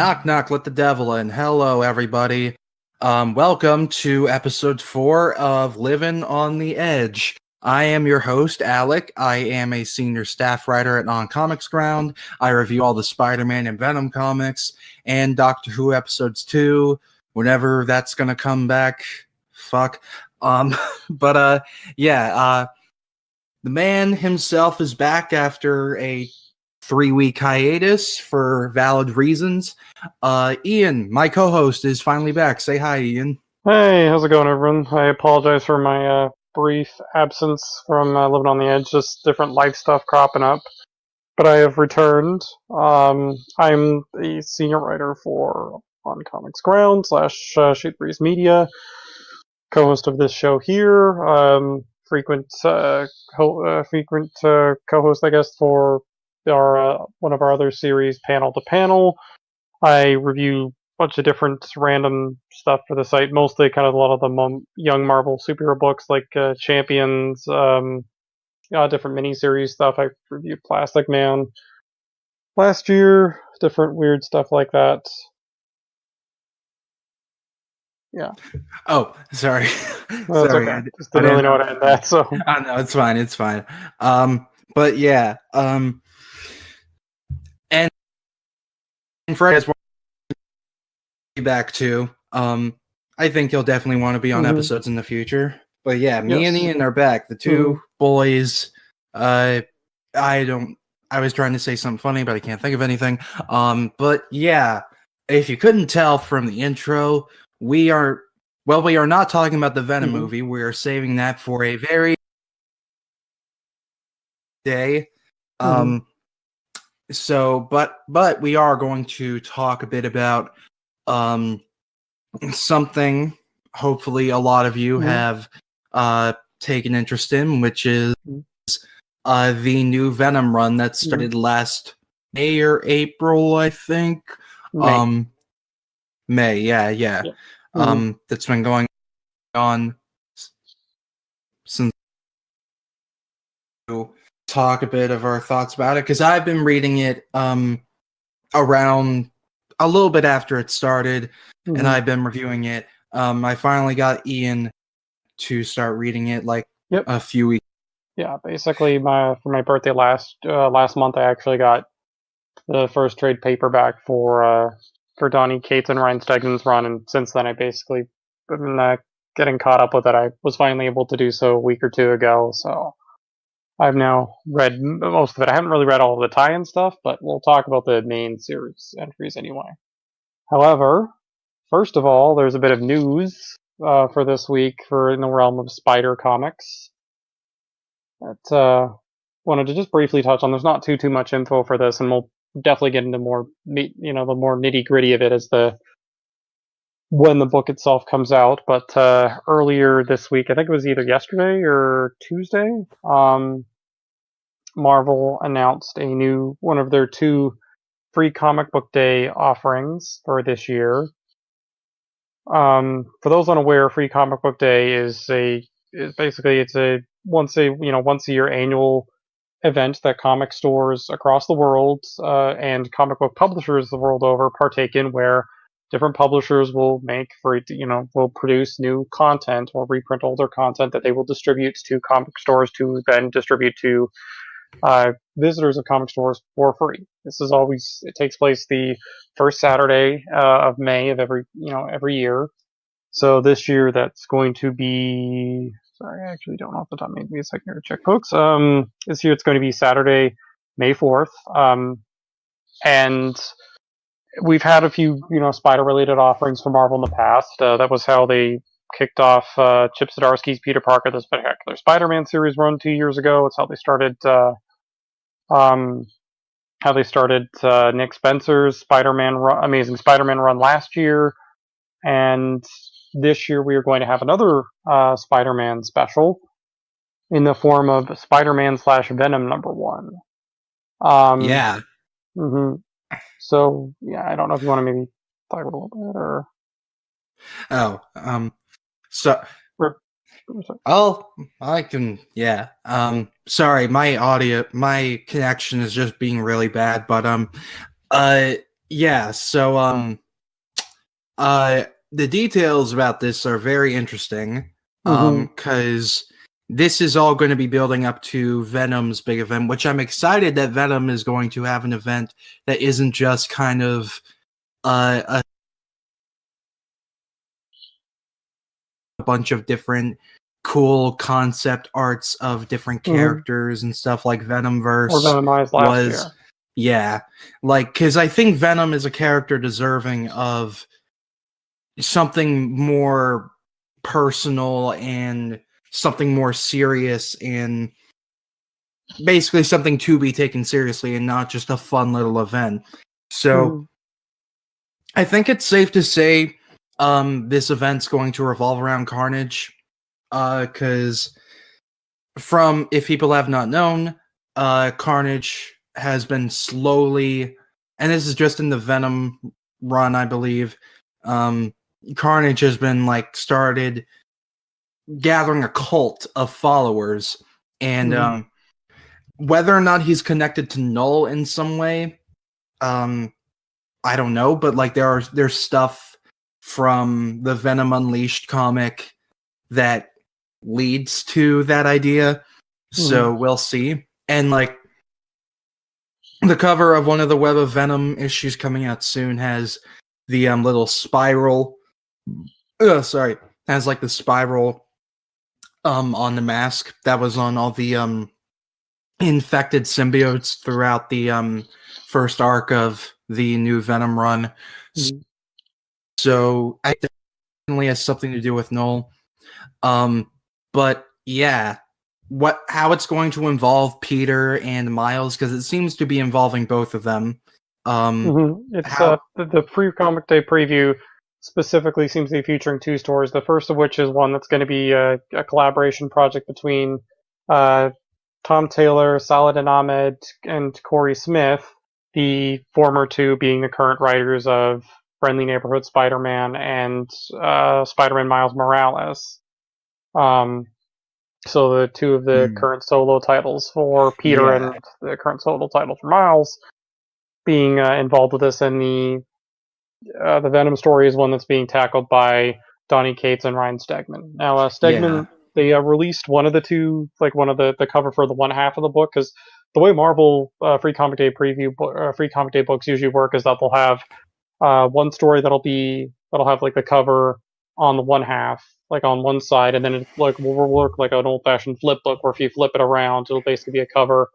Knock, knock, let the devil in. Hello, everybody. Welcome to episode 4 of Livin on the Edge. I am your host, Alec. I am a senior staff writer at Non-Comics Ground. I review all the Spider-Man and Venom comics, and Doctor Who episodes 2, whenever that's gonna come back. Fuck. The man himself is back after a 3-week hiatus for valid reasons. Ian, my co-host, is finally back. Say hi, Ian. Hey, how's it going, everyone? I apologize for my brief absence from Living on the Edge, just different life stuff cropping up. But I have returned. I'm a senior writer for On Comics Ground / Shoot Breeze Media, co-host of this show here, frequent co-host, I guess, for our one of our other series, Panel to Panel. I review a bunch of different random stuff for the site, mostly kind of a lot of the young Marvel superhero books like Champions, different miniseries stuff. I reviewed Plastic Man last year, different weird stuff like that. Yeah. Oh, sorry. Well, sorry. okay. Just didn't really know how to end that, so. No, it's fine. It's fine. But yeah. And Fred has be back too. I think he'll definitely want to be on episodes in the future. But yeah, me and Ian are back. The two boys. I was trying to say something funny, but I can't think of anything. But yeah, if you couldn't tell from the intro, we are not talking about the Venom movie. We are saving that for a very day. So, but we are going to talk a bit about something hopefully a lot of you have taken interest in, which is the new Venom run that started last May or April, I think. May, yeah. That's been going on since. To talk a bit of our thoughts about it, because I've been reading it around a little bit after it started, and I've been reviewing it. I finally got Ian to start reading it a few weeks. Yeah, basically, for my birthday last month, I actually got the first trade paperback for Donny Cates and Ryan Stegman's run, and since then I basically been getting caught up with it. I was finally able to do so a week or two ago, so I've now read most of it. I haven't really read all of the tie-in stuff, but we'll talk about the main series entries anyway. However, first of all, there's a bit of news for this week in the realm of Spider Comics that wanted to just briefly touch on. There's not too much info for this, and we'll definitely get into the more nitty-gritty of it when the book itself comes out. But earlier this week, I think it was either yesterday or Tuesday, Marvel announced one of their 2 free comic book day offerings for this year. For those unaware, Free Comic Book Day is basically a once a year annual event that comic stores across the world and comic book publishers the world over partake in, where different publishers will produce new content or reprint older content that they will distribute to comic stores to then distribute to visitors of comic stores for free. It takes place the first Saturday of May of every year. So this year that's going to be, sorry, I actually don't know off the top. Maybe a second here to check, folks. This year it's going to be Saturday, May 4th. And we've had a few, Spider-related offerings from Marvel in the past. That was how they kicked off Chip Zdarsky's Peter Parker, the Spectacular Spider-Man series run 2 years ago. It's how they started Nick Spencer's Amazing Spider-Man run last year. And this year we are going to have another Spider-Man special in the form of Spider-Man / Venom #1. Yeah. So, yeah, I don't know if you want to maybe talk about a little bit, or... I can, yeah. Sorry, my connection is just being really bad, but yeah, so the details about this are very interesting. Because this is all going to be building up to Venom's big event, which I'm excited that Venom is going to have an event that isn't just kind of a bunch of different cool concept arts of different characters and stuff like Venomverse or Venomized last year. Yeah, like, because I think Venom is a character deserving of something more personal and something more serious and basically something to be taken seriously and not just a fun little event. So I think it's safe to say this event's going to revolve around Carnage, because from, if people have not known, Carnage has been slowly, and this is just in the Venom run, I believe, Carnage has been like started gathering a cult of followers, and whether or not he's connected to Null in some way, I don't know, but like there's stuff from the Venom Unleashed comic that leads to that idea. So we'll see. And like the cover of one of the Web of Venom issues coming out soon has the little spiral. Has like the spiral on the mask that was on all the infected symbiotes throughout the first arc of the new Venom run. So I definitely has something to do with Null. But yeah, how it's going to involve Peter and Miles, because it seems to be involving both of them. It's the Free Comic Day preview specifically seems to be featuring two stories. The first of which is one that's going to be a collaboration project between Tom Taylor, Saladin Ahmed, and Corey Smith, the former two being the current writers of Friendly Neighborhood Spider-Man and Spider-Man Miles Morales. So the two of the current solo titles for Peter and the current solo title for Miles being involved with this, and the Venom story is one that's being tackled by Donny Cates and Ryan Stegman. Now, Stegman, they released one of the two, like one of the cover for the one half of the book, because the way Marvel Free Comic Day Free Comic Day books usually work is that they'll have one story that'll have like the cover on the one half, like on one side, and then it like will work like an old-fashioned flip book, where if you flip it around, it'll basically be a cover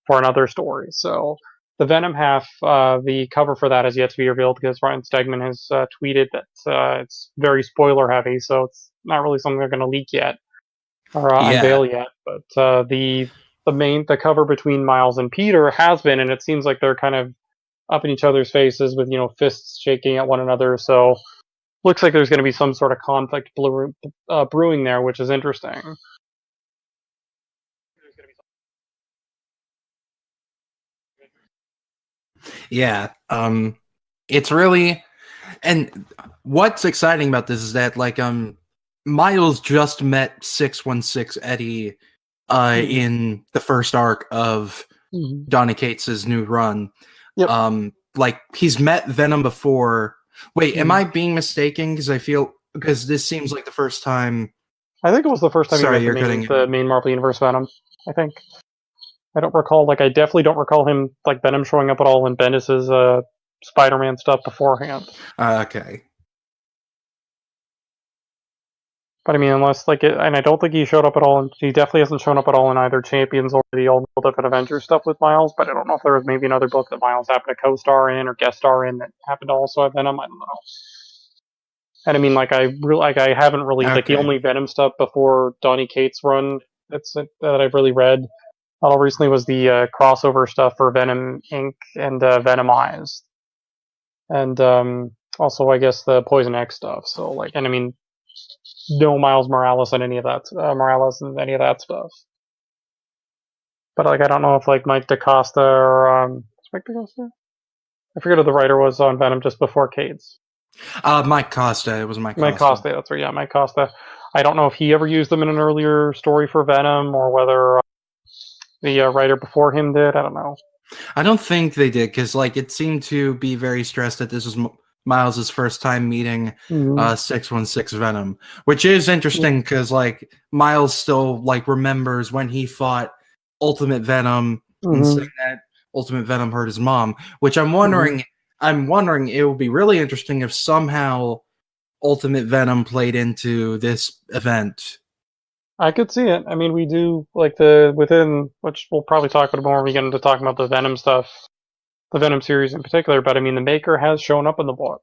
for another story. So the Venom half, the cover for that has yet to be revealed, because Ryan Stegman has tweeted that it's very spoiler heavy, so it's not really something they're going to leak yet or unveil yet. But the cover between Miles and Peter has been, and it seems like they're kind of up in each other's faces with fists shaking at one another. So looks like there's going to be some sort of conflict brewing there, which is interesting. Yeah, it's really, and what's exciting about this is that like Miles just met 616 Eddie in the first arc of Donny Cates' new run. Like he's met Venom before. Wait, am I being mistaken? Because this seems like the first time. I think it was the first time he met the main Marvel Universe Venom. I think. I don't recall. Like, I definitely don't recall him like Venom showing up at all in Bendis's Spider-Man stuff beforehand. Okay. But I mean, unless and I don't think he showed up at all. And he definitely hasn't shown up at all in either Champions or the old different Avengers stuff with Miles. But I don't know if there was maybe another book that Miles happened to co-star in or guest star in that happened to also have Venom. I don't know. And I mean, I haven't really like the only Venom stuff before Donny Cates' run that I've really read all recently was the crossover stuff for Venom Inc. and Venomized, and also I guess the Poison X stuff. So and I mean, no Miles Morales and any of that stuff. But I don't know if Mike DaCosta or Mike DaCosta? I forget who the writer was on Venom just before Cates. Mike Costa. It was Mike Costa. Mike Costa, that's right. Yeah, Mike Costa. I don't know if he ever used them in an earlier story for Venom, or whether the writer before him did. I don't know. I don't think they did because like it seemed to be very stressed that this was Miles's first time meeting 616 Venom, which is interesting because like Miles still like remembers when he fought Ultimate Venom and saying that Ultimate Venom hurt his mom, which I'm wondering it would be really interesting if somehow Ultimate Venom played into this event. I could see it. I mean, we do like the within, which we'll probably talk about more when we get into talking about the Venom stuff, the Venom series in particular. But I mean, the Maker has shown up in the book,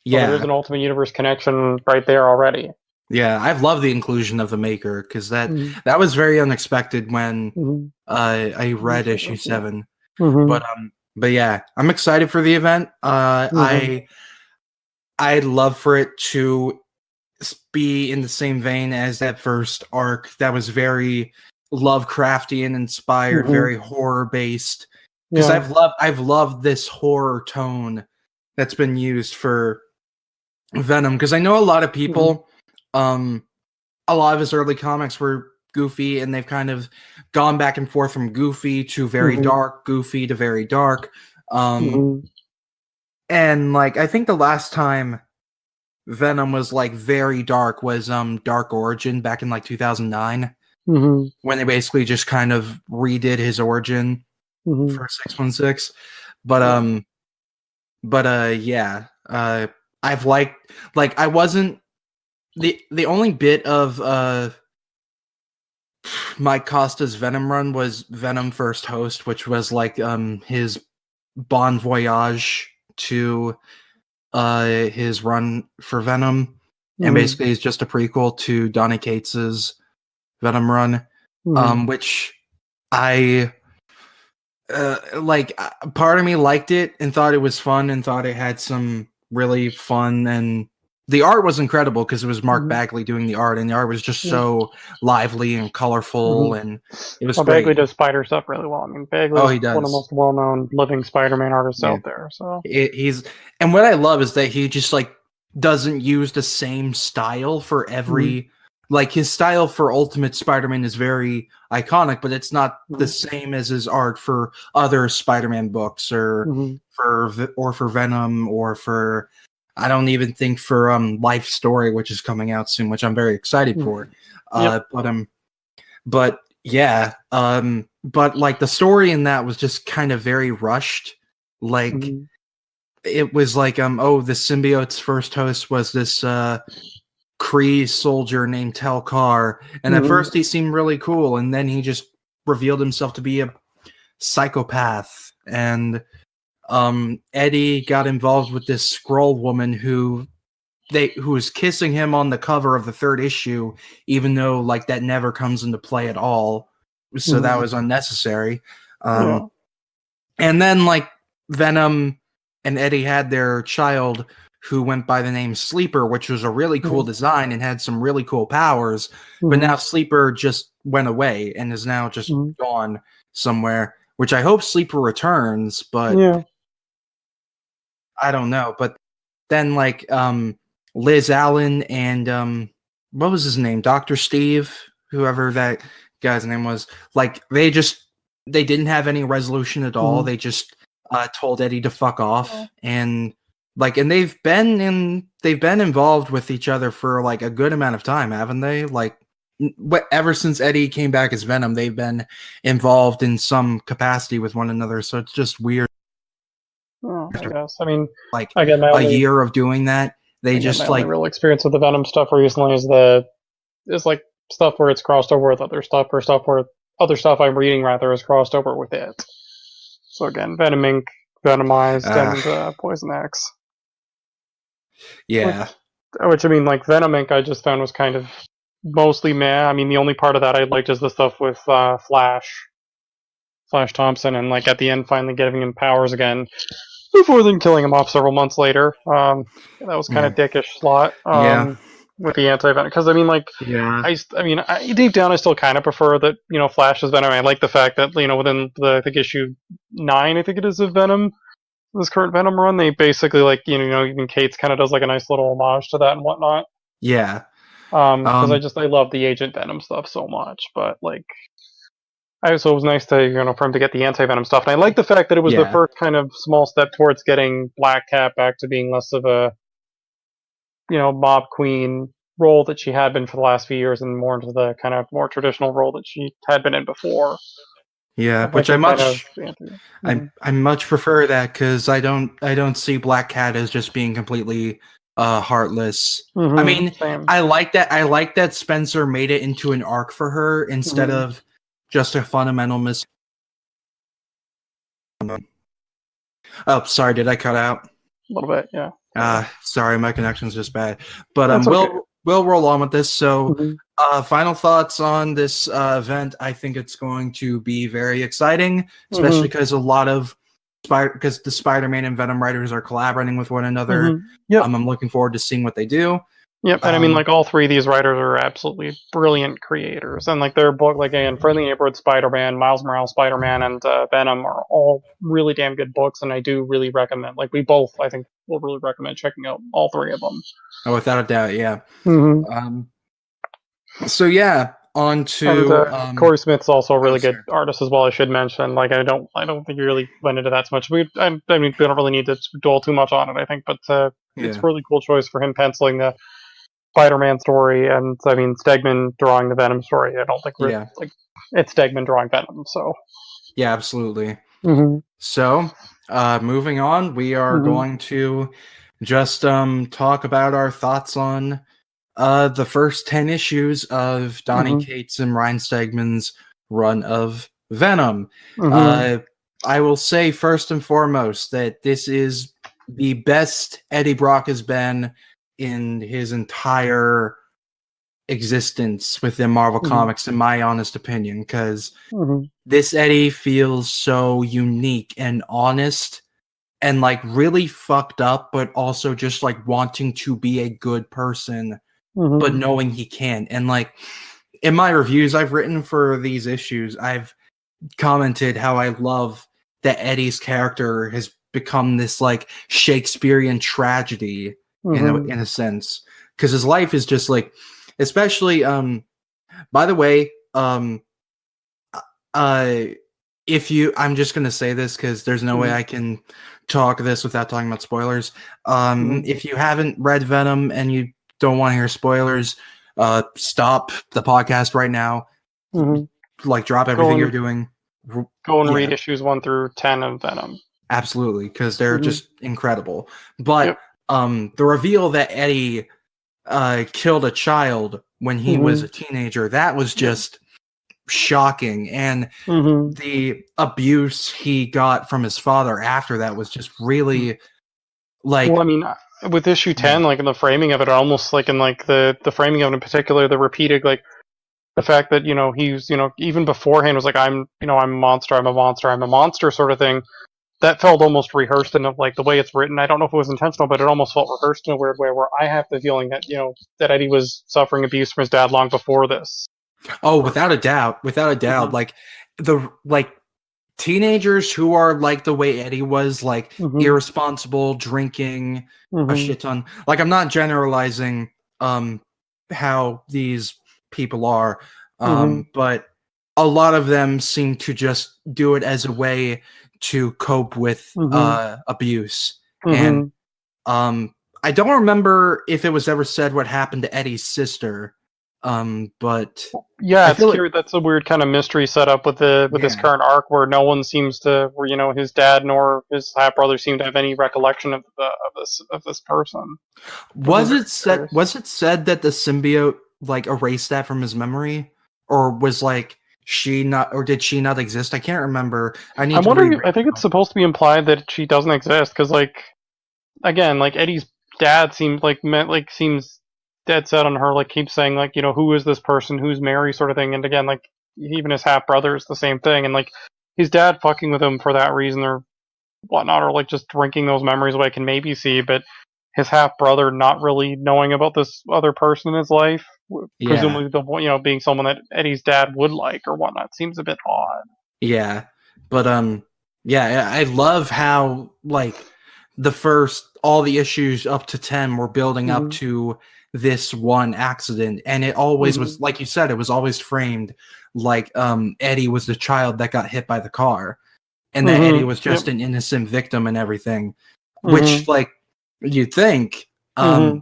so there is an Ultimate Universe connection right there already. Yeah, I've loved the inclusion of the Maker because that was very unexpected when I read issue 7. But yeah, I'm excited for the event. I'd love for it to be in the same vein as that first arc that was very Lovecraftian inspired, very horror based. Because I've loved this horror tone that's been used for Venom. Because I know a lot of people, a lot of his early comics were goofy, and they've kind of gone back and forth from goofy to very dark, goofy to very dark. And like I think the last time Venom was like very dark was Dark Origin back in like 2009 when they basically just kind of redid his origin for 616. But yeah, I've liked like I wasn't the only bit of Mike Costa's Venom run was Venom First Host, which was like his bon voyage to his run for Venom, and basically it's just a prequel to Donny Cates's Venom run, which I like. Part of me liked it and thought it was fun and thought it had some really fun, and the art was incredible because it was Mark Bagley doing the art, and the art was just so lively and colorful, and it was great. Bagley does Spider stuff really well. I mean, Bagley is one of the most well-known living Spider-Man artists out there. So and what I love is that he just like doesn't use the same style for every. Like his style for Ultimate Spider-Man is very iconic, but it's not the same as his art for other Spider-Man books or for Venom or for I don't even think for Life Story, which is coming out soon, which I'm very excited for. But yeah, but like the story in that was just kind of very rushed. Like it was like oh, the Symbiote's first host was this Kree soldier named Telkar, and at first he seemed really cool, and then he just revealed himself to be a psychopath, and Eddie got involved with this Skrull woman who was kissing him on the cover of the 3rd issue, even though like that never comes into play at all, so that was unnecessary. And then like Venom and Eddie had their child who went by the name Sleeper, which was a really cool design and had some really cool powers. But now Sleeper just went away and is now just gone somewhere, which I hope Sleeper returns, but I don't know. But then like Liz Allen and what was his name? Dr. Steve, whoever that guy's name was, like they didn't have any resolution at all. They just told Eddie to fuck off, and they've been involved with each other for like a good amount of time, haven't they? Like ever since Eddie came back as Venom, they've been involved in some capacity with one another. So it's just weird. I guess. I mean, like again, a year of doing that, they just like real experience with the Venom stuff recently is like stuff where it's crossed over with other stuff, or stuff where other stuff I'm reading rather is crossed over with it. So again, Venom Inc., Venomized, and Poison X. Yeah. Which I mean, like Venom Inc. I just found was kind of mostly meh. I mean, the only part of that I liked is the stuff with Flash Thompson, and like at the end finally giving him powers again before then killing him off several months later. That was kind of dickish slot. With the anti-Venom, because I mean, like, deep down, I still kind of prefer that Flash is Venom. I like the fact that within I think issue 9, I think it is of Venom, this current Venom run, they basically like even Cates kind of does like a nice little homage to that and whatnot. Yeah. Because I love the Agent Venom stuff so much, but like So it was nice to for him to get the anti-venom stuff, and I like the fact that it was the first kind of small step towards getting Black Cat back to being less of a mob queen role that she had been for the last few years, and more into the kind of more traditional role that she had been in before. Yeah, which I much prefer that, because I don't see Black Cat as just being completely heartless. I mean, same. I like that Spencer made it into an arc for her instead of just a fundamental miss. Oh, sorry, did I cut out? A little bit, yeah. Sorry, my connection's just bad. But we'll roll on with this. So, final thoughts on this event. I think it's going to be very exciting, especially because because the Spider-Man and Venom writers are collaborating with one another. I'm looking forward to seeing what they do. Yep, and I mean, all three of these writers are absolutely brilliant creators, and their book, again, Friendly Neighborhood Spider-Man, Miles Morales Spider-Man, and Venom are all really damn good books, and I do really recommend. We both, I think, will really recommend checking out all three of them. Oh, without a doubt, yeah. So yeah, on to Corey Smith's also a really good artist as well. I should mention. I don't think you really went into that so much. We don't really need to dwell too much on it, I think, but it's a really cool choice for him penciling the Spider-Man story, and I mean Stegman drawing the Venom story. I don't think it's Stegman drawing Venom. So yeah, absolutely. So moving on, we are going to just talk about our thoughts on the first 10 issues of Donny Cates and Ryan Stegman's run of Venom. I will say first and foremost that this is the best Eddie Brock has been in his entire existence within Marvel Comics, in my honest opinion, because this Eddie feels so unique and honest and really fucked up, but also just wanting to be a good person, but knowing he can. And in my reviews I've written for these issues, I've commented how I love that Eddie's character has become this Shakespearean tragedy in a sense, because his life is just especially by the way, if you, I'm just gonna say this because there's no way I can talk this without talking about spoilers. If you haven't read Venom and you don't want to hear spoilers, stop the podcast right now. Drop everything you're doing. Go and read issues 1 through 10 of Venom. Absolutely, because they're just incredible. But the reveal that Eddie killed a child when he was a teenager, that was just shocking. And the abuse he got from his father after that was just really well, I mean, with issue 10, in the framing of it, almost in the framing of it in particular, the repeated the fact that he's even beforehand was I'm a monster, I'm a monster, I'm a monster sort of thing. That felt almost rehearsed in the way it's written. I don't know if it was intentional, but it almost felt rehearsed in a weird way, where I have the feeling that that Eddie was suffering abuse from his dad long before this. Oh, without a doubt. The teenagers who are the way Eddie was, irresponsible, drinking a shit ton. I'm not generalizing how these people are, but a lot of them seem to just do it as a way to cope with abuse. And I don't remember if it was ever said what happened to Eddie's sister. But yeah, it's curious. That's a weird kind of mystery set up with this current arc, where no one seems to, where his dad nor his half brother seem to have any recollection of this person. Was it said that the symbiote erased that from his memory, or was she not, or did she not exist? I can't remember. I'm wondering. I think it's supposed to be implied that she doesn't exist, because again, Eddie's dad seems seems dead set on her, keeps saying who is this person, who's Mary, sort of thing. And again, even his half brother is the same thing, and his dad fucking with him for that reason or whatnot, or just drinking those memories away, I can maybe see, but his half brother not really knowing about this other person in his life, presumably being someone that Eddie's dad would like or whatnot, seems a bit odd. Yeah, but I love how all the issues up to 10 were building up to this one accident, and it always was, like you said, it was always framed like Eddie was the child that got hit by the car, and that Eddie was just an innocent victim and everything, which like you'd think. And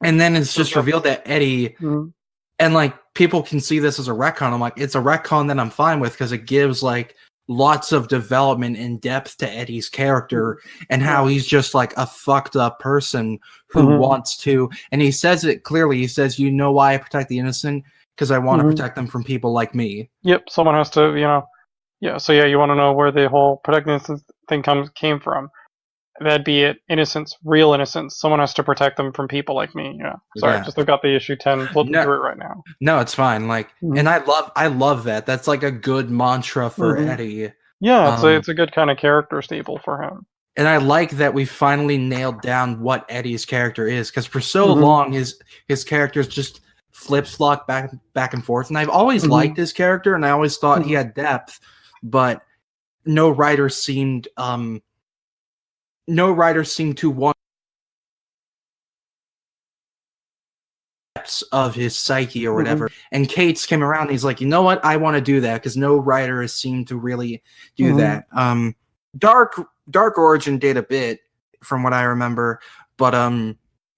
then it's just revealed that Eddie, and like people can see this as a retcon. I'm like, it's a retcon that I'm fine with because it gives like lots of development and depth to Eddie's character and how he's just like a fucked up person who wants to, and he says it clearly. He says, "You know why I protect the innocent? Because I want to protect them from people like me." Yep, someone has to, So yeah, you want to know where the whole protect innocence thing came from. That'd be it. Innocence, real innocence. Someone has to protect them from people like me. Yeah. Sorry, just look up the issue 10, flipping through it right now. No, it's fine. Like, and I love that. That's like a good mantra for Eddie. Yeah, it's a good kind of character staple for him. And I like that we finally nailed down what Eddie's character is, because for so long his characters just flip-flop back and forth. And I've always liked his character, and I always thought he had depth, but no writer seemed to want depths of his psyche or whatever. And Cates came around and he's like, you know what? I want to do that, because no writer has seemed to really do that. Dark Origin did a bit from what I remember, but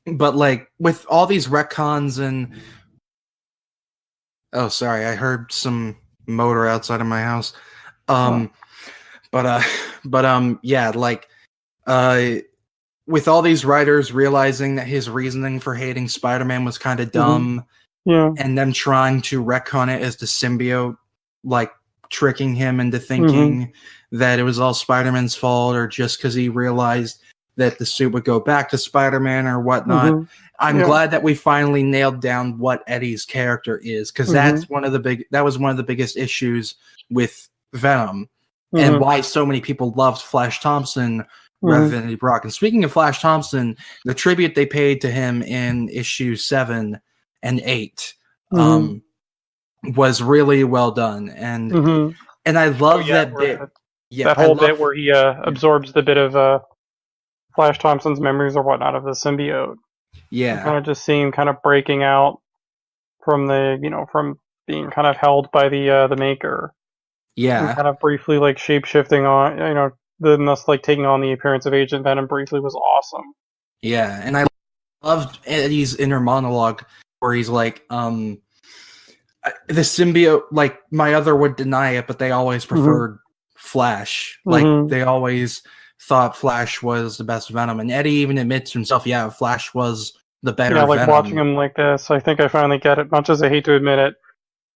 like with all these retcons and oh, sorry, I heard some motor outside of my house. Yeah, like with all these writers realizing that his reasoning for hating Spider-Man was kind of dumb, and them trying to retcon it as the symbiote, like tricking him into thinking that it was all Spider-Man's fault, or just because he realized that the suit would go back to Spider-Man or whatnot. I'm glad that we finally nailed down what Eddie's character is, because that was one of the biggest issues with Venom, and why so many people loved Flash Thompson rather than Eddie Brock. And speaking of Flash Thompson, the tribute they paid to him in issue 7 and 8 was really well done, and I love that bit. That whole bit where he absorbs the bit of Flash Thompson's memories or whatnot of the symbiote. Yeah, kind of just seeing kind of breaking out from from being kind of held by the maker. Yeah, and kind of briefly like shape shifting on, then thus like taking on the appearance of Agent Venom briefly was awesome. Yeah, and I loved Eddie's inner monologue where he's like, the symbiote, like my other would deny it, but they always preferred Flash. Like they always thought Flash was the best Venom, and Eddie even admits to himself, yeah, Flash was the better Venom. Like watching him like this, I think I finally get it. Much as I hate to admit it,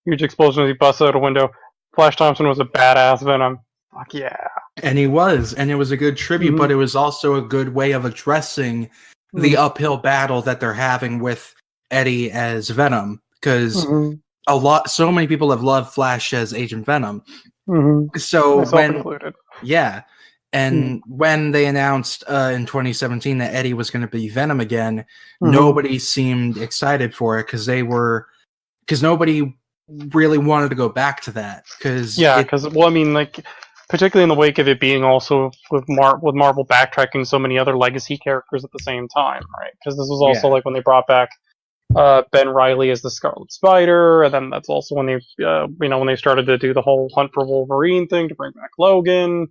huge explosion as he busts out a window. Flash Thompson was a badass Venom. Fuck yeah. And he was, and it was a good tribute, but it was also a good way of addressing the uphill battle that they're having with Eddie as Venom, because so many people have loved Flash as Agent Venom. So when they announced in 2017 that Eddie was going to be Venom again, nobody seemed excited for it, because nobody really wanted to go back to that. Particularly in the wake of it being also with Marvel backtracking so many other legacy characters at the same time, right? Because this was also like when they brought back Ben Reilly as the Scarlet Spider, and then that's also when they when they started to do the whole Hunt for Wolverine thing to bring back Logan.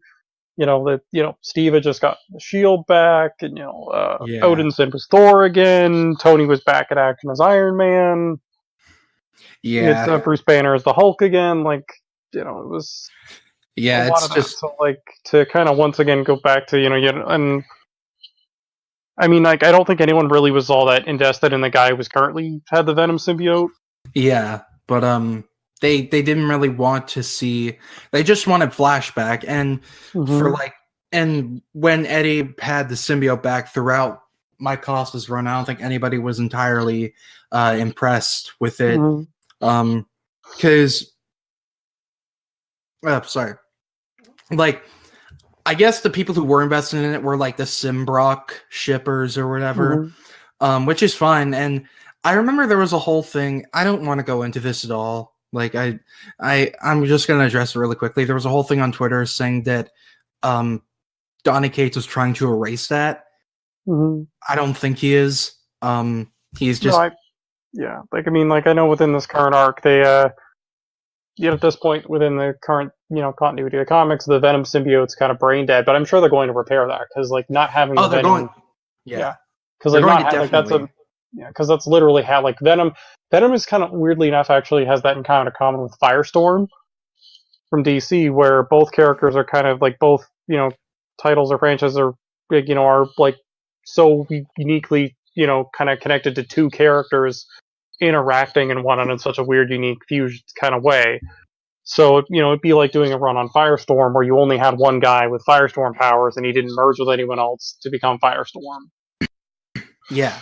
Steve had just got the Shield back, and Odinson was Thor again. Tony was back at action as Iron Man. Yeah, it's Bruce Banner as the Hulk again. It was. Yeah, it's just so to kind of once again go back to and I mean, I don't think anyone really was all that invested in the guy who was currently had the Venom symbiote. Yeah, but they didn't really want to see. They just wanted flashback, and and when Eddie had the symbiote back throughout Mike Costa's run, I don't think anybody was entirely impressed with it, because. Sorry. I guess the people who were invested in it were like the Symbrock shippers or whatever, which is fine. And I remember there was a whole thing. I don't want to go into this at all. I'm just going to address it really quickly. There was a whole thing on Twitter saying that Donny Cates was trying to erase that. I don't think he is. He's just I know within this current arc they at this point within the current continuity of the comics, the Venom symbiote's kind of brain dead. But I'm sure they're going to repair that because like not having the they're Venom, going. Yeah, because they're like going not to like that's definitely. because that's literally how like Venom is kind of weirdly enough actually has that in kind of common with Firestorm from DC, where both characters are kind of like both titles or franchises are are like so uniquely kind of connected to two characters interacting in one in such a weird, unique fusion kind of way. So it'd be like doing a run on Firestorm where you only had one guy with Firestorm powers and he didn't merge with anyone else to become Firestorm. Yeah,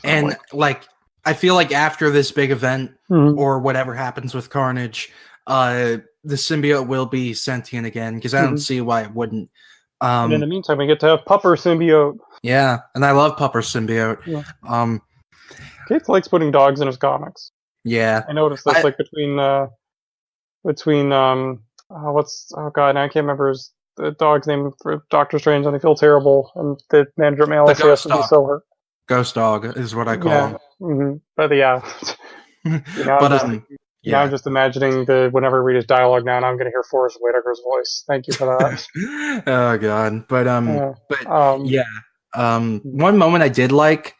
and like I feel like after this big event or whatever happens with Carnage, the symbiote will be sentient again because I don't see why it wouldn't. And in the meantime, we get to have Pupper symbiote. Yeah, and I love Pupper symbiote. Yeah. Keith likes putting dogs in his comics. Yeah, I noticed this like between what's I can't remember the dog's name for Doctor Strange, and I feel terrible. And the manager at Mail says to be so hurt. Ghost Dog is what I call him. But yeah, I'm just imagining whenever I read his dialogue now, and I'm going to hear Forrest Whitaker's voice. Thank you for that. Oh god, but one moment I did like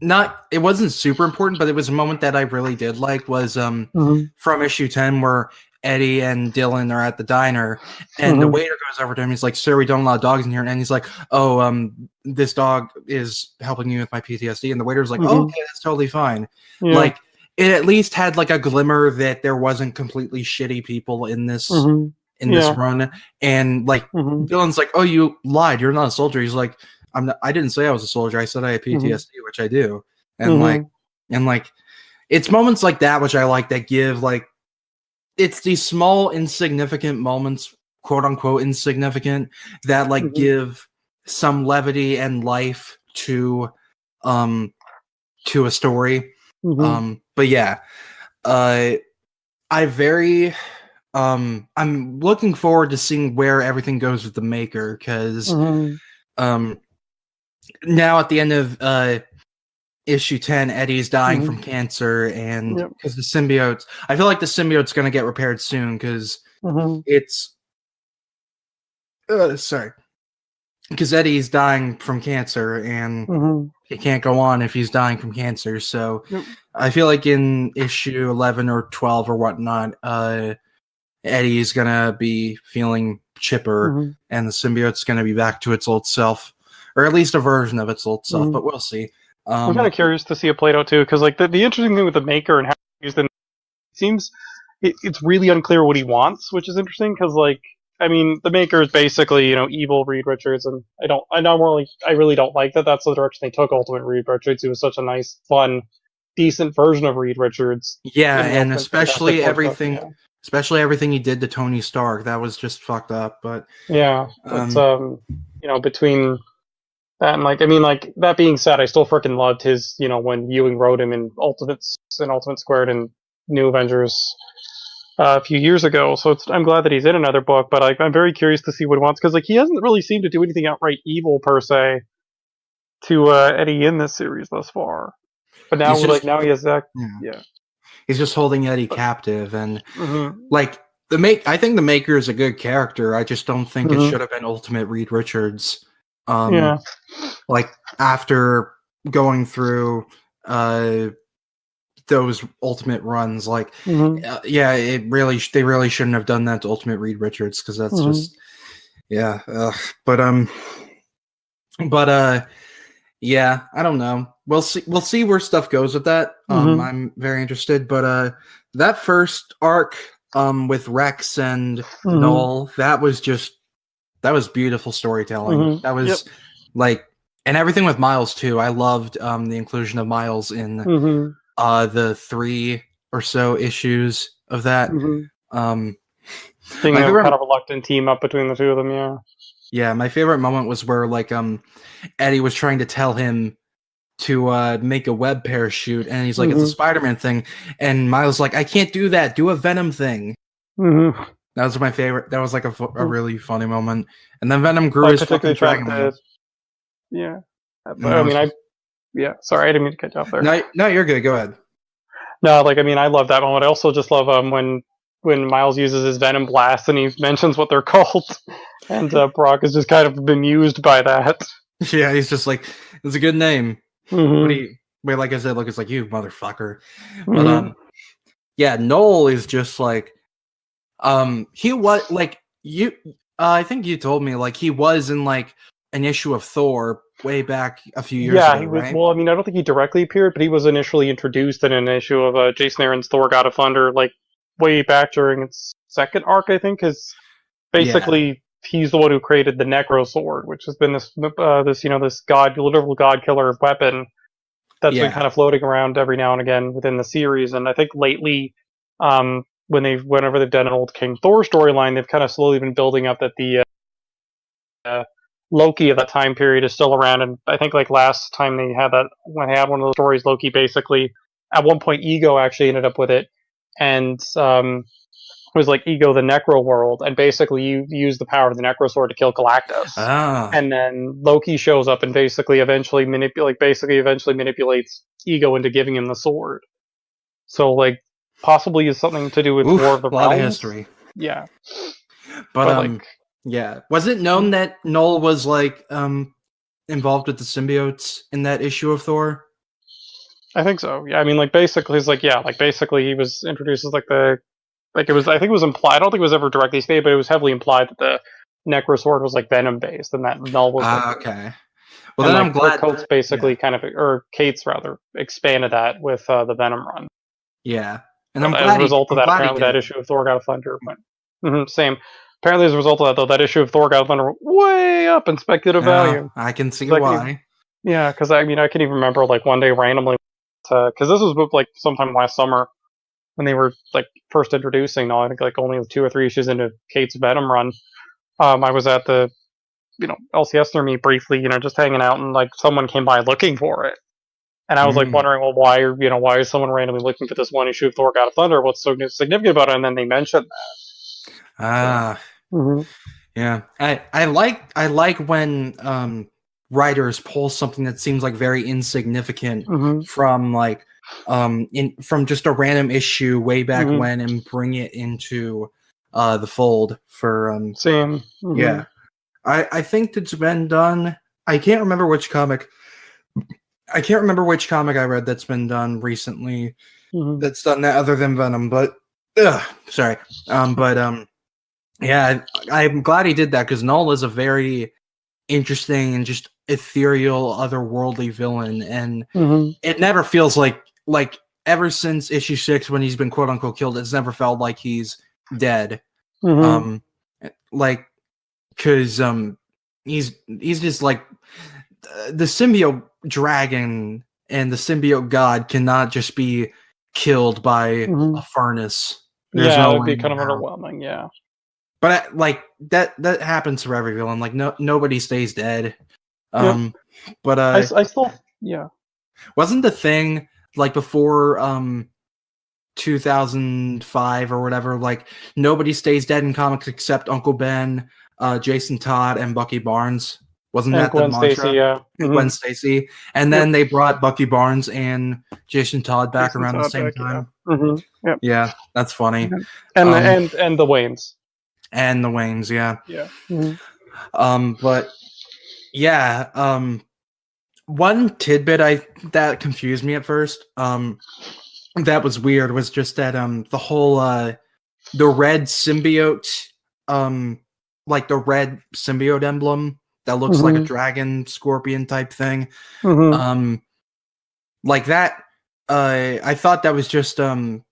not it wasn't super important, but it was a moment that I really did like was from issue 10 where Eddie and Dylan are at the diner and the waiter goes over to him. He's like, "Sir, we don't allow dogs in here." And he's like, "Oh, this dog is helping me with my PTSD." And the waiter's like, "Oh, okay, that's totally fine." Yeah. Like it at least had like a glimmer that there wasn't completely shitty people in this this run. And like Dylan's like, "Oh, you lied. You're not a soldier." He's like, I didn't say I was a soldier. I said I had PTSD, which I do. And like it's moments like that which I like that give like it's these small insignificant moments, quote unquote insignificant, that like give some levity and life to a story. But yeah, I'm looking forward to seeing where everything goes with the Maker because now at the end of issue 10, Eddie's dying from cancer, and because the symbiote, I feel like the symbiote's going to get repaired soon because it's because Eddie's dying from cancer and he can't go on if he's dying from cancer. So I feel like in issue 11 or 12 or whatnot, Eddie's going to be feeling chipper and the symbiote's going to be back to its old self, or at least a version of its old self, but we'll see. I'm kind of curious to see it played out too, because like the interesting thing with the Maker and how he used it seems it's really unclear what he wants, which is interesting because like I mean the Maker is basically evil Reed Richards, and I really don't like that that's the direction they took Ultimate Reed Richards. He was such a nice, fun, decent version of Reed Richards. Yeah, and especially everything he did to Tony Stark, that was just fucked up. But yeah, but between that and that being said, I still freaking loved his when Ewing wrote him in Ultimate Squared and New Avengers a few years ago. So I'm glad that he's in another book, but I'm very curious to see what he wants because he hasn't really seemed to do anything outright evil per se to Eddie in this series thus far. But now now he has that. Yeah. He's just holding Eddie captive, and I think the Maker is a good character. I just don't think it should have been Ultimate Reed Richards. Like after going through those Ultimate runs, they really shouldn't have done that to Ultimate Reed Richards because that's just I don't know. We'll see where stuff goes with that. I'm very interested, but that first arc with Rex and Null, that was beautiful storytelling. That was and everything with Miles too. I loved the inclusion of Miles in the 3 or so issues of that. Being kind of a reluctant team up between the two of them, Yeah, my favorite moment was where Eddie was trying to tell him to make a web parachute, and he's like, "It's a Spider-Man thing," and Miles like, "I can't do that. Do a Venom thing." That was my favorite. That was like a really funny moment. And then Venom grew his fucking dragon wings. Yeah, sorry, I didn't mean to cut you off there. No, you're good. Go ahead. No, like I mean, I love that moment. I also just love when Miles uses his Venom Blast and he mentions what they're called, and Brock is just kind of bemused by that. Yeah, he's just like, it's a good name. What do Mm-hmm. you wait? Like I said, look, it's like you motherfucker. But Mm-hmm. yeah, Noel is just like, he was like you. I think you told me like he was in like an issue of Thor way back a few years Yeah, ago, he was. right? Well, I mean, I don't think he directly appeared, but he was initially introduced in an issue of Jason Aaron's Thor: God of Thunder, like way back during its second arc, I think. Because Yeah, basically, he's the one who created the Necro Sword, which has been this god, literal god killer weapon that's been yeah. kind of floating around every now and again within the series. And I think lately, whenever they've done an old King Thor storyline, they've kind of slowly been building up that the Loki of that time period is still around. And I think like last time they had that, when they had one of those stories, Loki basically at one point Ego actually ended up with it, and it was like Ego the Necro World, and basically you use the power of the Necro Sword to kill Galactus. Ah, And then Loki shows up and basically eventually manipulates Ego into giving him the sword. So like possibly is something to do with War of oof, the a lot of Realms. history. Yeah, But but like yeah. Was it known that Noel was like involved with the symbiotes in that issue of Thor? I think so. Yeah, I mean like basically it's like yeah, like basically he was introduced as like the like it was I think it was implied. I don't think it was ever directly stated, but it was heavily implied that the Necro Sword was like venom based and that Null was Ah, liquid. okay. Well, And then I'm like Kurt glad. Coates Yeah, basically kind of, or Cates rather, expanded that with the Venom run. yeah. And But as a result of I'm that, glad he apparently that did. issue of Thor God of Thunder went. Same. Apparently, as a result of that, though, that issue of Thor God of Thunder went way up in speculative value. I can see Because I can even, why. yeah, because I mean, I can even remember like one day randomly, because this was booked like sometime last summer when they were like first introducing. No, I think like only 2 or 3 issues into Kate's Venom run. I was at the LCS near me briefly, just hanging out, and like someone came by looking for it. And I was like Mm. wondering, well, why is someone randomly looking for this one issue of Thor: God of Thunder? What's so significant about it? And then they mentioned that. So, Ah, hmm yeah. I like when writers pull something that seems like very insignificant hmm from like from just a random issue way back hmm when and bring it into the fold for same. yeah. I think it's been done. I can't remember which comic. I can't remember which comic I read that's been done recently hmm that's done that other than Venom, but sorry. But yeah, I'm glad he did that because Null is a very interesting and just ethereal, otherworldly villain, and hmm it never feels like ever since issue 6 when he's been quote unquote killed, it's never felt like he's dead. hmm Um, like because he's just like the symbiote dragon and the symbiote god cannot just be killed by hmm a furnace. There's Yeah, no it'd way be in kind of hell. underwhelming. Yeah, But like that happens for every villain. Like nobody stays dead. yep. Um, but I still, yeah. wasn't the thing like before 2005 or whatever, like nobody stays dead in comics except Uncle Ben, Jason Todd, and Bucky Barnes. Wasn't And that the Gwen Stacy, mantra? yeah. And Gwen Stacy. And Yep. then they brought Bucky Barnes and Jason Todd back Jason around the Todd same back, yeah. time. Yep. Yeah, that's funny. Mhm. And the Um, and the Waynes. and the Waynes, yeah. Yeah. But yeah, one tidbit that confused me at first, that was weird was just that the whole the red symbiote, um, like the red symbiote emblem that looks like a hmm dragon scorpion type thing. hmm Um, like that. I thought that was just some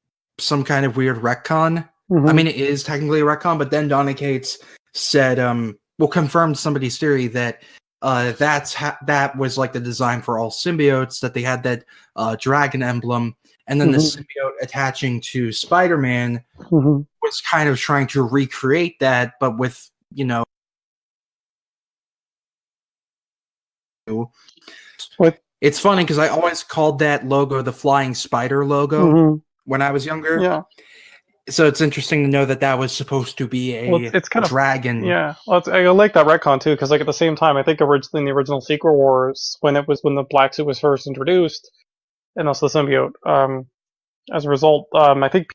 kind of weird retcon. I hmm mean, it is technically a retcon, but then Donna Cates said, well, confirmed somebody's theory that that was like the design for all symbiotes, that they had that dragon emblem, and then the hmm symbiote attaching to Spider-Man hmm was kind of trying to recreate that, but with What? it's funny because I always called that logo the flying spider logo hmm when I was younger. Yeah. So it's interesting to know that that was supposed to be Well, a it's kind of dragon. yeah. Well, I like that retcon too because like at the same time, I think originally in the original Secret Wars when the black suit was first introduced and also the symbiote. as a result, I think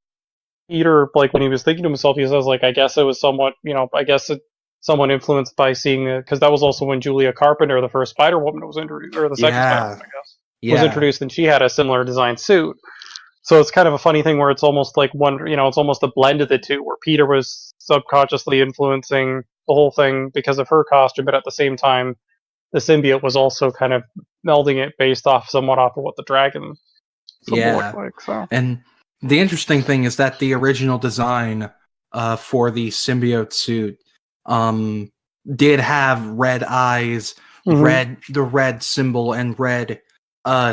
Peter, like when he was thinking to himself, he says like, I guess it was somewhat, I guess it somewhat influenced by seeing it, because that was also when Julia Carpenter, the first Spider Woman, was introduced, or the second Spider Woman, Yeah. I guess, was Yeah. introduced, and she had a similar design suit. So it's kind of a funny thing where it's almost like it's almost a blend of the two, where Peter was subconsciously influencing the whole thing because of her costume, but at the same time, the symbiote was also kind of melding it based somewhat off of what the dragon symbol looked Yeah. like. So, And the interesting thing is that the original design for the symbiote suit did have red eyes, the red symbol, and red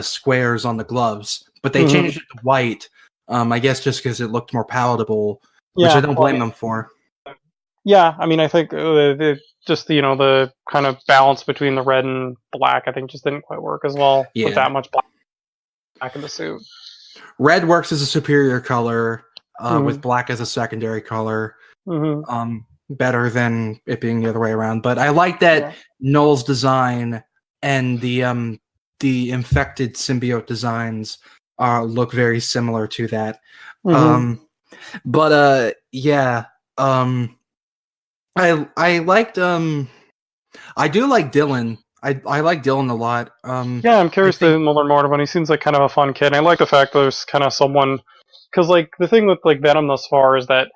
squares on the gloves, but they changed it to white. I guess just because it looked more palatable, which I don't blame them for. Yeah, I mean, I think the kind of balance between the red and black, I think, just didn't quite work as well with that much black in the suit. Red works as a superior color, with black as a secondary color. Better than it being the other way around. But I like that Null's design and the infected symbiote designs look very similar to that. I liked I do like Dylan. I like Dylan a lot. Yeah, I'm curious to learn more about him. He seems like kind of a fun kid. And I like the fact that there's kind of someone, because like the thing with like Venom thus far is that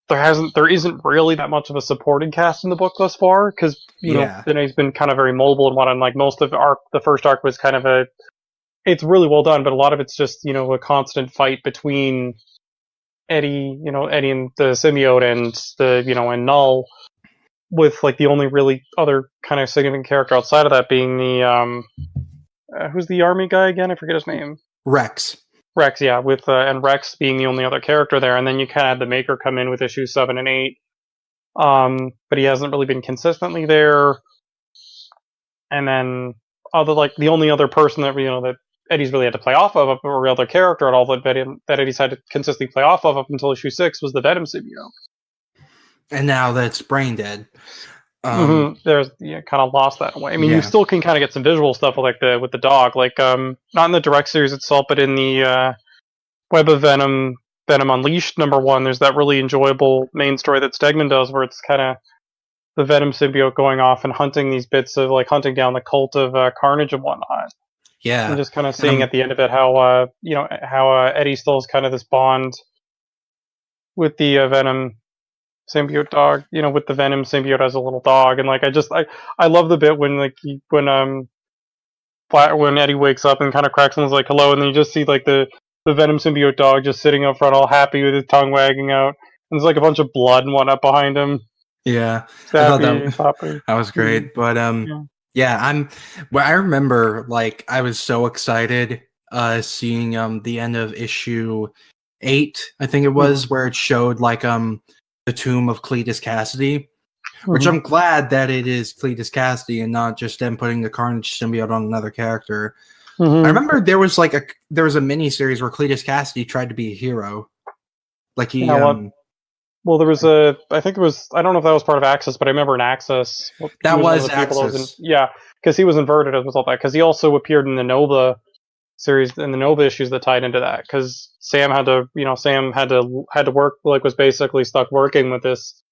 there isn't really that much of a supporting cast in the book thus far, because then he's been kind of very mobile and whatnot. Like most of the first arc was kind of it's really well done, but a lot of it's just a constant fight between Eddie and the symbiote and and Null, with like the only really other kind of significant character outside of that being the who's the army guy again? I forget his name. Rex. Rex, yeah, with and Rex being the only other character there, and then you kind of had the Maker come in with issues 7 and 8, but he hasn't really been consistently there. And then the only other person that that Eddie's really had to play off of, or other character at all that Eddie's had to consistently play off of up until issue 6 was the Venom symbiote. And now that's brain dead. There's kind of lost that way. I mean, you still can kind of get some visual stuff with the dog, like not in the direct series itself, but in the Web of Venom Unleashed #1. There's that really enjoyable main story that Stegman does, where it's kind of the Venom symbiote going off and hunting these bits of hunting down the cult of Carnage and whatnot. Yeah, and just kind of seeing at the end of it how Eddie still has kind of this bond with the Venom symbiote dog, with the Venom symbiote as a little dog, and I love the bit when when Eddie wakes up and kind of cracks and is like hello, and then you just see like the Venom symbiote dog just sitting up front all happy with his tongue wagging out, and there's like a bunch of blood and whatnot behind him. Yeah, Happy. That was great. But I remember I was so excited seeing the end of issue 8, I think it was, where it showed the tomb of Cletus Cassidy, which I'm glad that it is Cletus Cassidy and not just them putting the Carnage symbiote on another character. I remember there was a mini series where Cletus Cassidy tried to be a hero, Well, there was I think it was, I don't know if that was part of Access, but I remember in Access. That was Access. Because he was inverted as a result of that, because he also appeared in the Nova series, in the Nova issues that tied into that, because Sam had to work, was basically stuck working with this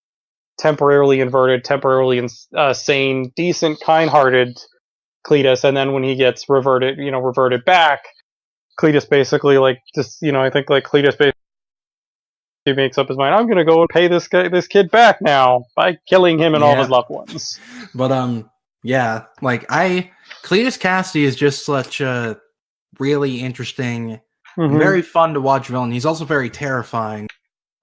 temporarily inverted, temporarily sane, decent, kind-hearted Cletus, and then when he gets reverted back, Cletus basically I think Cletus basically he makes up his mind, I'm gonna go and pay this kid back now by killing him and all of his loved ones. But Cletus Cassidy is just such a really interesting, very fun to watch villain. He's also very terrifying.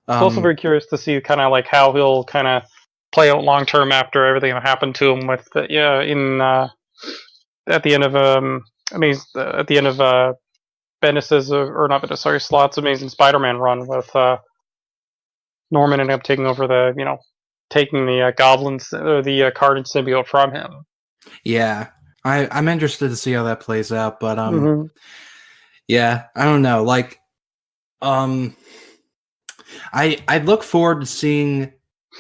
It's also very curious to see kind of how he'll kind of play out long term after everything that happened to him with at the end of Bendis's or not Bendis, sorry, Slott's Amazing Spider-Man run with Norman ended up taking over taking the goblins or the Carnage symbiote from him. Yeah, I'm interested to see how that plays out, but yeah, I don't know. I look forward to seeing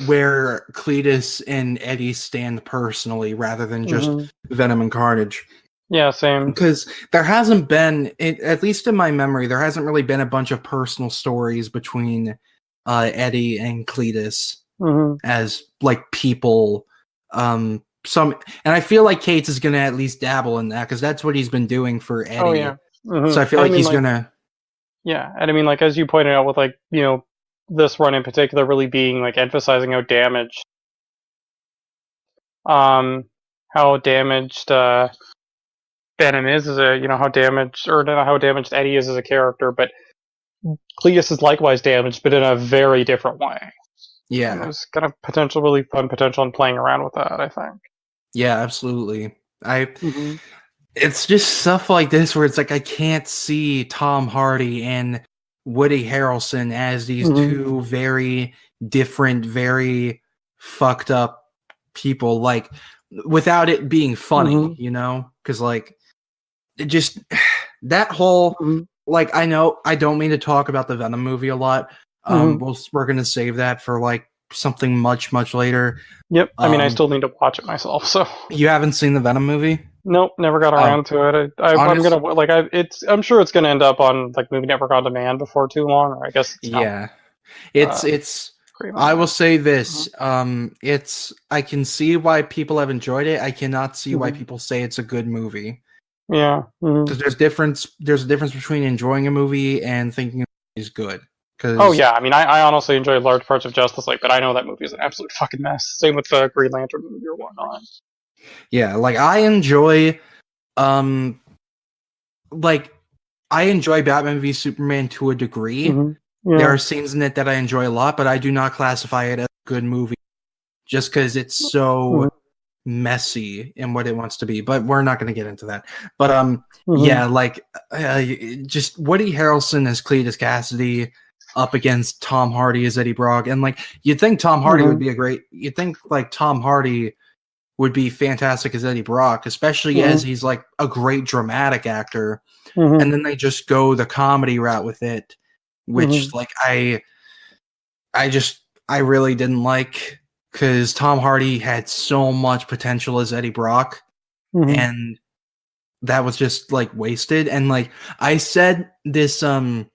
where Cletus and Eddie stand personally, rather than just Venom and Carnage. Yeah, same. Because there hasn't been, at least in my memory, there hasn't really been a bunch of personal stories between Eddie and Cletus as like people. And I feel like Cates is gonna at least dabble in that because that's what he's been doing for Eddie. Oh yeah. So I feel like he's gonna. Yeah, and I mean, like as you pointed out, with like this run in particular really being like emphasizing how damaged Venom is as a how damaged, or not how damaged Eddie is as a character, but Cletus is likewise damaged, but in a very different way. Yeah, and there's kind of really fun potential in playing around with that, I think. Yeah, absolutely. It's just stuff like this where it's like I can't see Tom Hardy and Woody Harrelson as these two very different, very fucked up people, like without it being funny, because like it just that whole like I know I don't mean to talk about the Venom movie a lot. We're gonna save that for like something much later. Yep. I mean, I still need to watch it myself. So you haven't seen the Venom movie? Nope, never got around to it. I'm gonna like I'm sure it's gonna end up on like Movie Network on demand before too long. Or I guess it's I will say this. I can see why people have enjoyed it. I cannot see why people say it's a good movie. Yeah, because there's a difference between enjoying a movie and thinking it's good. Oh yeah, I mean, I honestly enjoyed large parts of Justice League, but I know that movie is an absolute fucking mess. Same with the Green Lantern movie or whatnot. Yeah, like I enjoy Batman v Superman to a degree. Yeah. There are scenes in it that I enjoy a lot, but I do not classify it as a good movie just because it's so messy in what it wants to be. But we're not going to get into that. But yeah, like just Woody Harrelson as Cletus Cassidy up against Tom Hardy as Eddie Brock, and like you'd think Tom Hardy would be Tom Hardy would be fantastic as Eddie Brock, especially as he's like a great dramatic actor. And then they just go the comedy route with it, which like I really didn't like, because Tom Hardy had so much potential as Eddie Brock, and that was just like wasted. And like I said this in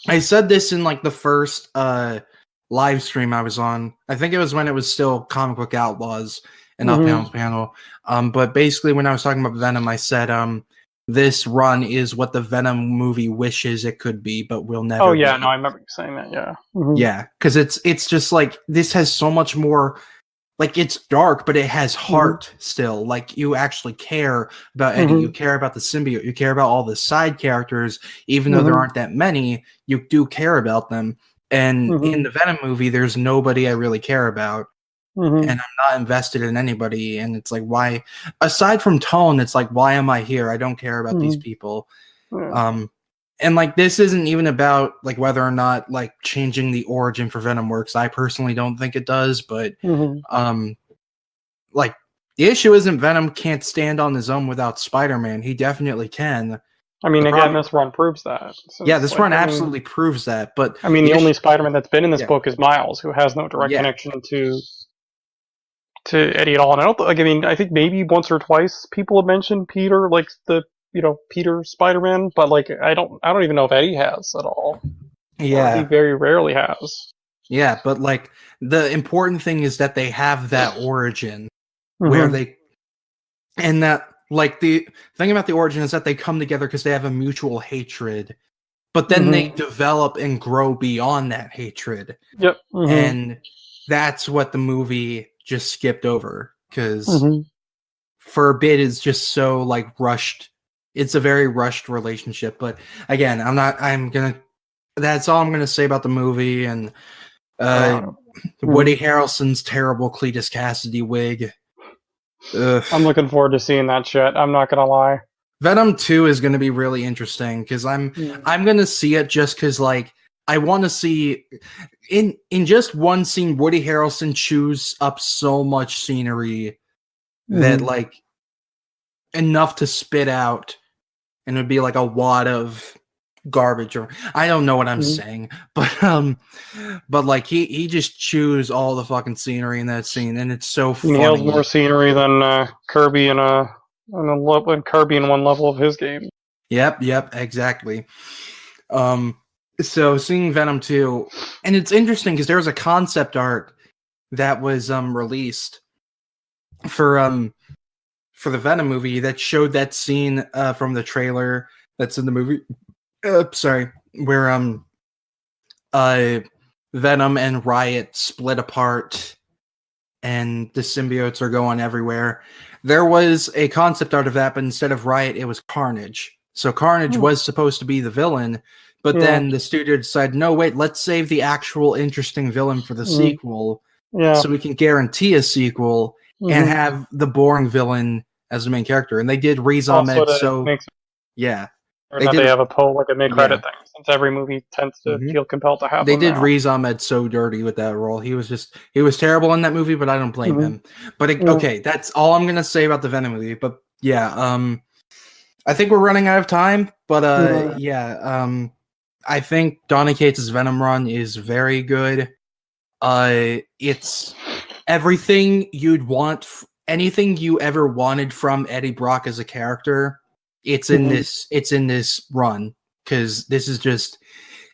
like the first live stream I was on. I think it was when it was still Comic Book Outlaws and Up Panel's panel. But basically when I was talking about Venom, I said this run is what the Venom movie wishes it could be, but will never. Oh yeah, be. no, I remember you saying that. Yeah, yeah, because it's just like this has so much more. Like it's dark, but it has heart still. Like you actually care about Eddie, you care about the symbiote, you care about all the side characters, even though there aren't that many. You do care about them. And in the Venom movie, there's nobody I really care about. And I'm not invested in anybody, and it's like, why, aside from Tone, it's like, why am I here? I don't care about these people. And like this isn't even about like whether or not like changing the origin for Venom works. I personally don't think it does, but like the issue isn't Venom can't stand on his own without Spider-Man. He definitely can. I mean, again, this run proves that. Yeah, this run absolutely proves that. But I mean, the only Spider-Man that's been in this book is Miles, who has no direct connection to Eddie at all. And I don't like. I mean, I think maybe once or twice people have mentioned Peter, like the Peter Spider-Man, but like I don't even know if Eddie has at all. Yeah, he very rarely has. Yeah, but like the important thing is that they have that origin where they, and that like the thing about the origin is that they come together because they have a mutual hatred, but then they develop and grow beyond that hatred. Yep. And that's what the movie just skipped over, because for a bit it's just so like rushed. It's a very rushed relationship. But again, that's all I'm gonna say about the movie. And Woody Harrelson's terrible Cletus Cassidy wig. Ugh. I'm looking forward to seeing that shit. I'm not gonna lie. Venom 2 is going to be really interesting because I'm going to see it just because like I want to see in just one scene Woody Harrelson chews up so much scenery that like enough to spit out, and it would be like a wad of garbage, or I don't know what I'm saying, but like he just chews all the fucking scenery in that scene, and it's so funny. He has more scenery than Kirby and and Kirby in one level of his game. Yep, exactly. So seeing Venom 2, and it's interesting because there was a concept art that was released for the Venom movie that showed that scene from the trailer that's in the movie. Where Venom and Riot split apart and the symbiotes are going everywhere. There was a concept art of that, but instead of Riot, it was Carnage. So Carnage was supposed to be the villain, but then the studio decided, no, wait, let's save the actual interesting villain for the sequel, so we can guarantee a sequel and have the boring villain as the main character. And they did Riz Ahmed, so yeah. They have a mid-credit thing, since every movie tends to feel compelled to have. They did Riz Ahmed so dirty with that role. He was terrible in that movie, but I don't blame him. But okay, that's all I'm gonna say about the Venom movie. But yeah, I think we're running out of time. But I think Donny Cates' Venom run is very good. It's everything you'd want, anything you ever wanted from Eddie Brock as a character. It's in this run, because this is just,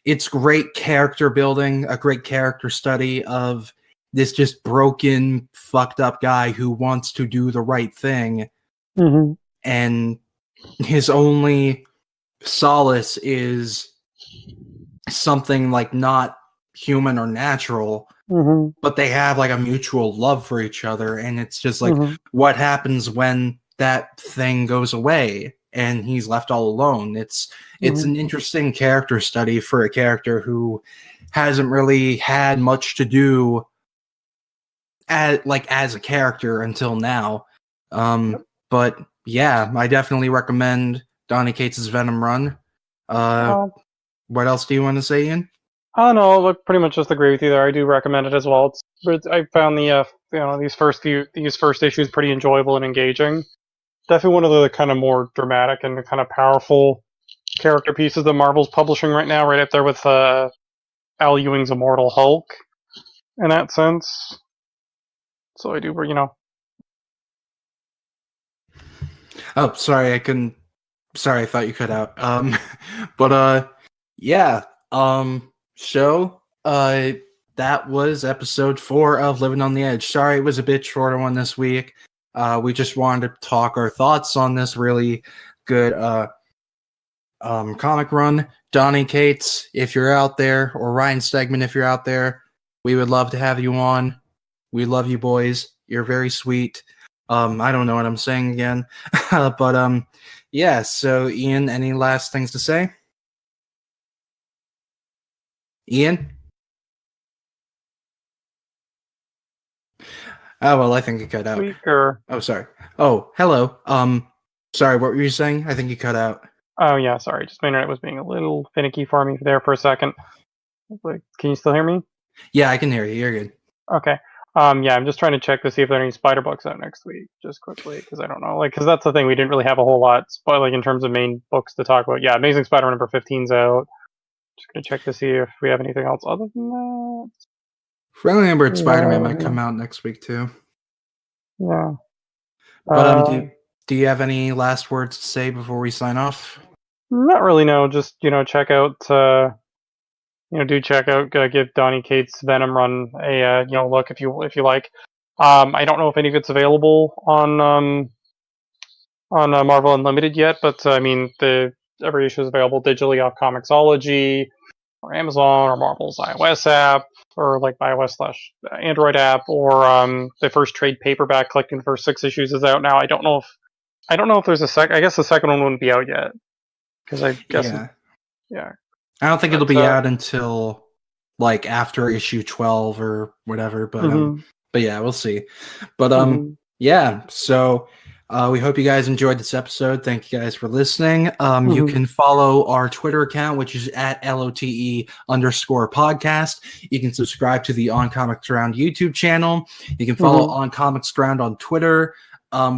it's great character building, a great character study of this just broken, fucked up guy who wants to do the right thing. And his only solace is something like not human or natural, but they have like a mutual love for each other. And it's just like, what happens when that thing goes away and he's left all alone? It's an interesting character study for a character who hasn't really had much to do as a character until now. But yeah, I definitely recommend Donny Cates' Venom run. What else do you want to say, Ian? Oh no, I pretty much just agree with you there. I do recommend it as well. I found these first issues pretty enjoyable and engaging. Definitely one of the kind of more dramatic and kind of powerful character pieces that Marvel's publishing right now, right up there with Al Ewing's Immortal Hulk, in that sense. So I do, Oh, sorry, I couldn't. Sorry, I thought you cut out. But yeah. So that was episode 4 of Living on the Edge. Sorry, it was a bit shorter one this week. We just wanted to talk our thoughts on this really good comic run. Donny Cates, if you're out there, or Ryan Stegman, if you're out there, we would love to have you on. We love you, boys. You're very sweet. I don't know what I'm saying again. But yeah, so Ian, any last things to say? Ian? Oh, well, I think you cut out. Speaker. Oh, sorry. Oh, hello. Sorry, what were you saying? I think you cut out. Oh, yeah, sorry. Just my internet was being a little finicky for me there for a second. Can you still hear me? Yeah, I can hear you. You're good. Okay. Yeah, I'm just trying to check to see if there are any spider books out next week, just quickly, because I don't know. Because that's the thing, we didn't really have a whole lot, in terms of main books to talk about. Yeah, Amazing Spider-Man number 15's out. Just gonna check to see if we have anything else other than that. Friendly Neighborhood Spider-Man might come out next week too. Yeah. But do you have any last words to say before we sign off? Not really. No. Just check out. Give Donny Cates' Venom run a look if you like. I don't know if any of it's available on Marvel Unlimited yet, but I mean every issue is available digitally off Comixology or Amazon or Marvel's iOS app, or like iOS/Android app, or the first trade paperback collecting the first 6 issues is out now. I don't know if there's a I guess the second one wouldn't be out yet, because I guess yeah. I don't think it'll be out until like after issue 12 or whatever, but yeah, we'll see. But yeah, so we hope you guys enjoyed this episode. Thank you guys for listening. You can follow our Twitter account, which is at LOTE_podcast. You can subscribe to the On Comics Ground YouTube channel. You can follow On Comics Ground on Twitter.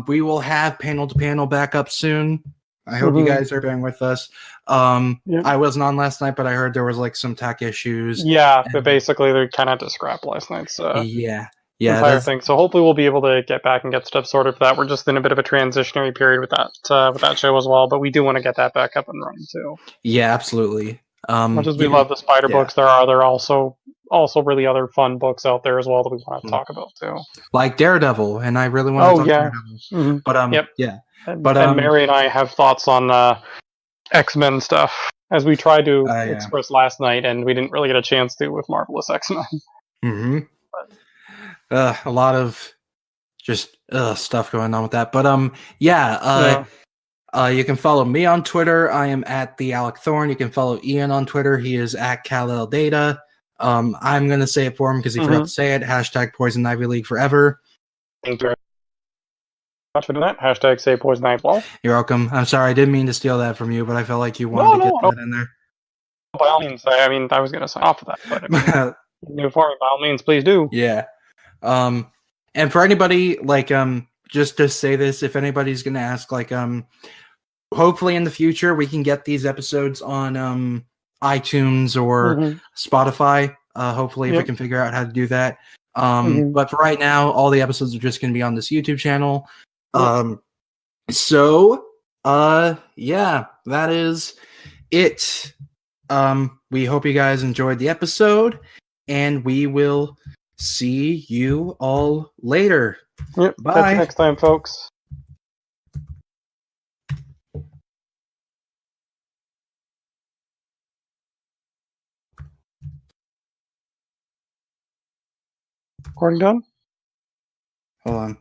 We will have Panel to Panel back up soon. I hope you guys are bearing with us. I wasn't on last night, but I heard there was like some tech issues. Yeah, but basically they kind of had to scrap last night. So entire thing. So hopefully we'll be able to get back and get stuff sorted for that. We're just in a bit of a transitionary period with that show as well, but we do want to get that back up and running too. Yeah, absolutely. Much as we love the spider books, there are other also really other fun books out there as well that we want to talk about too. Like Daredevil, and I really want to talk Daredevil. Mm-hmm. But yeah. And Mary and I have thoughts on X-Men stuff, as we tried to express last night, and we didn't really get a chance to with Marvelous X-Men. Mm-hmm. A lot of just stuff going on with that. But you can follow me on Twitter. I am at the Alec Thorn. You can follow Ian on Twitter. He is at Kal-El Data. I'm gonna say it for him because he forgot to say it. # Poison Ivy League forever. Thank you very much for doing that. # say Poison Ivy League. You're welcome. I'm sorry, I didn't mean to steal that from you, but I felt like you wanted to get that in there. By all means, I was gonna sign off of that, but do for me, by all means, please do. Yeah. And for anybody, like, just to say this, if anybody's gonna ask, like, hopefully in the future we can get these episodes on iTunes or Spotify. Hopefully, if we can figure out how to do that. But for right now, all the episodes are just gonna be on this YouTube channel. So yeah, that is it. We hope you guys enjoyed the episode, and we will see you all later. Yep. Bye. Catch you next time, folks. Recording done? Hold on.